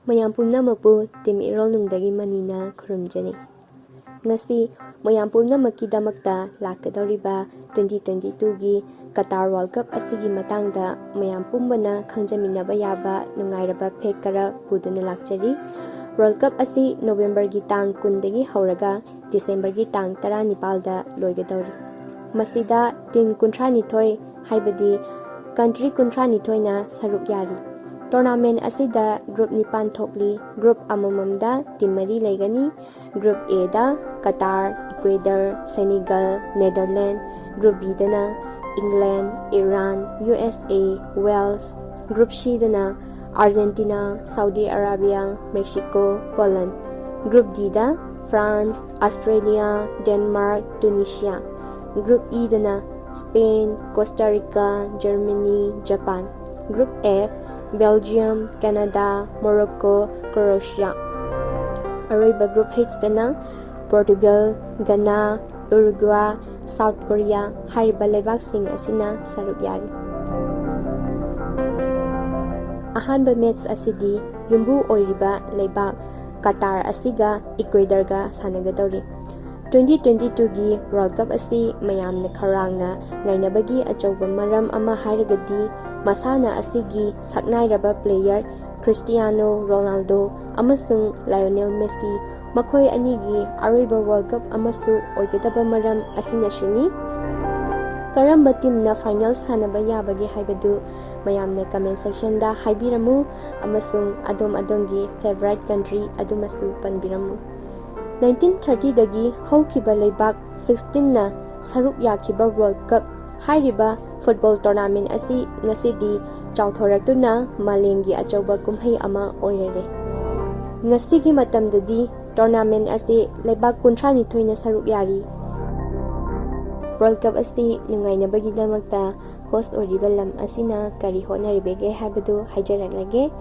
Mayam pumnamakpu Team Erolnungdagi manina khurumjani. Ngasi mayam pumnamakkidamakta lakchari 2022 gi Qatar World Cup asigi matangda mayam pumbana khangjaminaba yaba nungairaba phekara puduna lakchari. World Cup asi November gi tang 10 dagi hauraga December gi tang 19 da loigadori. Masida tin 32 haibadi country 32 na saruk yari. Tournament asida group nipan thokli, group amamamda team mari laigani. Group A da Qatar, Ecuador, Senegal, Netherlands. Group B dana England, Iran, USA, Wales. Group C dana Argentina, Saudi Arabia, Mexico, Poland. Group D da France, Australia, Denmark, Tunisia. Group E dana Spain, Costa Rica, Germany, Japan. Group F Belgium, Canada, Morocco, Croatia. Aroiba Group H dana Portugal, Ghana, Uruguay, South Korea, hairiba leibak sing asina saruk yari. Ahanba match asidi yumbu oiriba leibak Qatar asiga Ecuador ga sanagadori. 2022 gi World Cup asi mayamna kharangna ngainabagi achauba maram ama hairagadi masana asigi saknairaba player Christiano Ronaldo amasung Lionel Messi makhoi anigi aroiba World Cup amasu oikhidriba maram asina shuni. Karamba team na final sanaba yabagi haibadu mayamna comment section da haibiramu amasung adongi favorite country adumasu panbiramu. 1930 dagi haukiba leibak 16 na saruk yakiba World Cup hairiba football tournament asi ngasidi chauthoratuna malengi achauba kumhai ama oirare. Ngasigi matamdadi tournament asi leibak 32 na saruk yari. World Cup asi nungainabagi damakta host oriba lam asina kari honaribege habadu haijaranlage.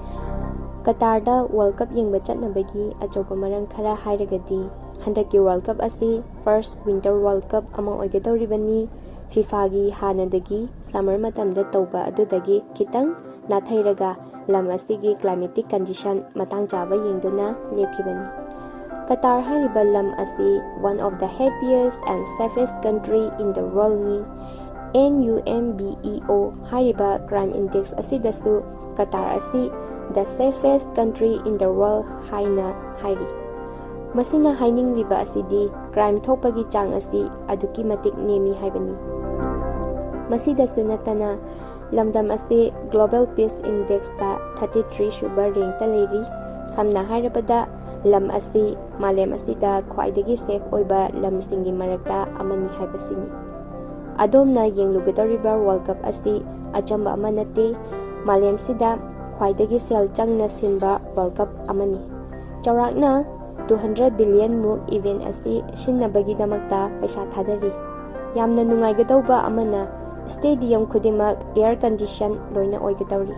Qatar da World Cup yengba chatnabagi achauba marang khara hairagadi Handaki World Cup asi first Winter World Cup among oigadoribani. FIFA gi hanadagi summer matamda tauba adudagi kitang nathairaga lam asigi climatic condition matang chaba yengduna lekhibani. Qatar hairiba lam asi one of the happiest and safest country in the world ni. NUMBEO hairiba crime index asidasu Qatar asi the safest country in the world haina hairi. Masina hainingliba asidi crime thokpagi chang asi aduki matik nemi haibani. Masida sunatana lamdam asi Global Peace Index ta 33 suba rank ta leiri. Samna hairabada lam asi malem asida khwaidagi safe oiba lamsingi marakta amani haibasini. Adomna yenglugadoriba World Cup asi achamba amanate malem sida khwaidagi sel changna sinba World Cup amani. Chaurakna 200 billion muk event asi sinnabagi damakta paisa thadari. Yamna nungaigadauba amana stadium khudimak air condition loina oigadori.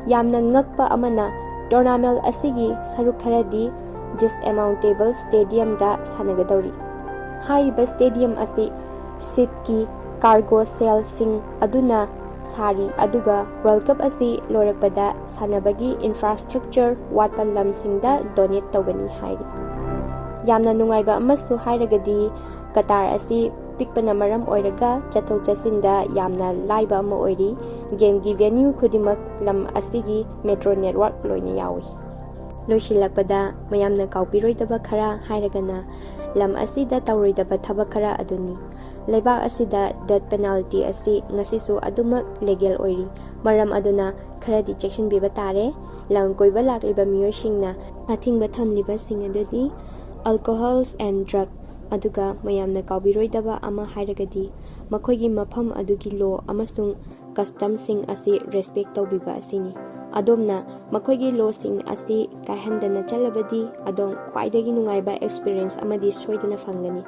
Yamna ngakpa amana tournament asigi saruk kharadi dismountable stadium da sanagadori. Hairiba stadium asi sipki cargo cell sing aduna sari aduga World Cup asi lorakpada sanabagi infrastructure watpan lamsingda donate tawgani hairi. Yamna nungaiba amasu hairagadi Qatar asi pikpana maram oiraga chathok chasinda yamna laiba ama oiri. Game gi venue khudimak lam asigi metro network loina yawi. Loisilakpada mayamna kaupiroidaba khara hairagana lam asida tawroidaba thabak khara aduni. Leibak asida death penalty asi ngasisu adumak legal oiri. Maram aduna kharadi chection biba tare. Lang koiba lakliba miyoisingna athingba thamliba sing adudi alcohols and drug aduga mayamna kaubiroidaba ama hairagadi makhoigi mafam adugi law amasung custom sing asi respect tawbiba asini. Adomna makhoigi law sing asi kaihandana chalabadi adong khwaidagi nungaiba experience amadi soidana fangani.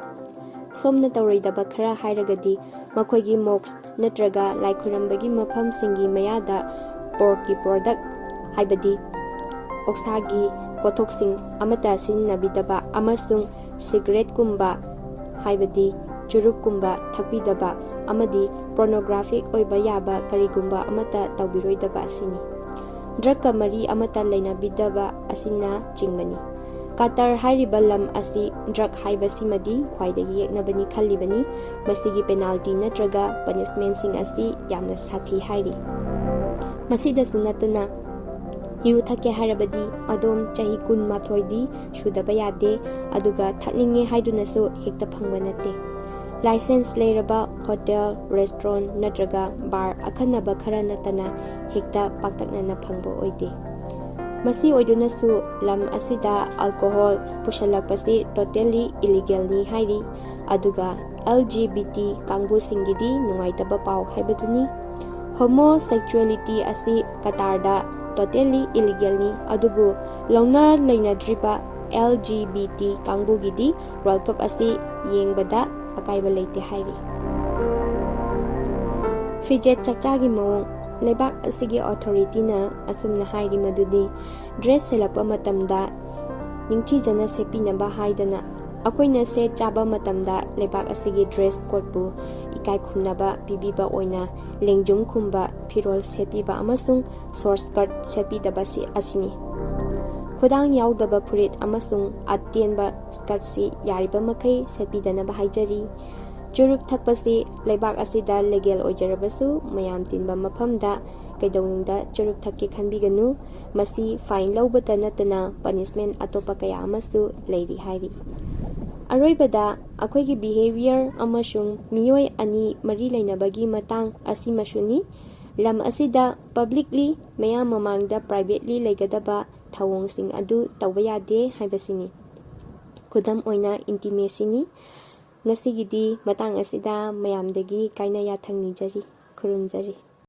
Somna tawroidaba khara hairagadi makhoigi mosque natraga laikhurambagi mafam singi mayada pork product haibadi oksagi potoksing amata sinnabidaba amasung cigarette kumba haibadi churuk kumba thakbidaba amadi pornographic oiba yaba karigumba amata tawbiroidaba asini. ꯗ꯭ꯔꯒꯀ ꯃꯔꯤ ꯑꯃꯠꯇ ꯂꯩꯅꯕꯤꯗꯕ ꯑꯁꯤꯅ ꯆꯤꯡꯕꯅꯤ꯫ Qatar hairiba lam asi drug haibasimadi khwaidagi yeknabani khallibani masigi penalty natraga punishment sing asi yamna sathi hairi masida sunatana yu thake harabadi adom chahi kun mathoidi shudaba yade aduga thakninge haidunasu hekta phangba nate license leiraba hotel restaurant natraga bar akhanaba khara natana hekta paktaknana phangbo oide Masi oiduna su lam asida alcohol pushalakpasi totally illegal ni hairi aduga LGBT kangbu singidi nungaitaba pau haibaduni homosexuality asi Qatarda totally illegal ni adubu launa lainadriba LGBT kangbu gidi World Cup asi yengbada akaiba leite hairi Fijet chakchagi mawong leibak asigi authority na asumna hairi madudi dress selapa matamda ningthijana sepinaba haidana akoina se chaba matamda leibak asigi dress code bu ikai khumnaba pibiba oina lengjum khumba firol sepiba amasung short skirt sepidaba si asini khudang yaudaba furit amasung attienba skirt si yariba makai sepidana ba haijari Jurup thakpasi leibak asida legal oijarabasu mayam tinba mafamda kaidongda jurup thakki khanbiganu masi fine laubata natana punishment atopa kaya amasu leiri hairi aroibada akoigi behavior amasung miyoi ani mari lainabagi matang asimasuni lam asida publicly mayam mamangda privately leigadaba thawong adu tawba yade haibasini khudam oina intimacy ni Ngasigidi matang asida mayamdagi kaina yathang nijari khurumjari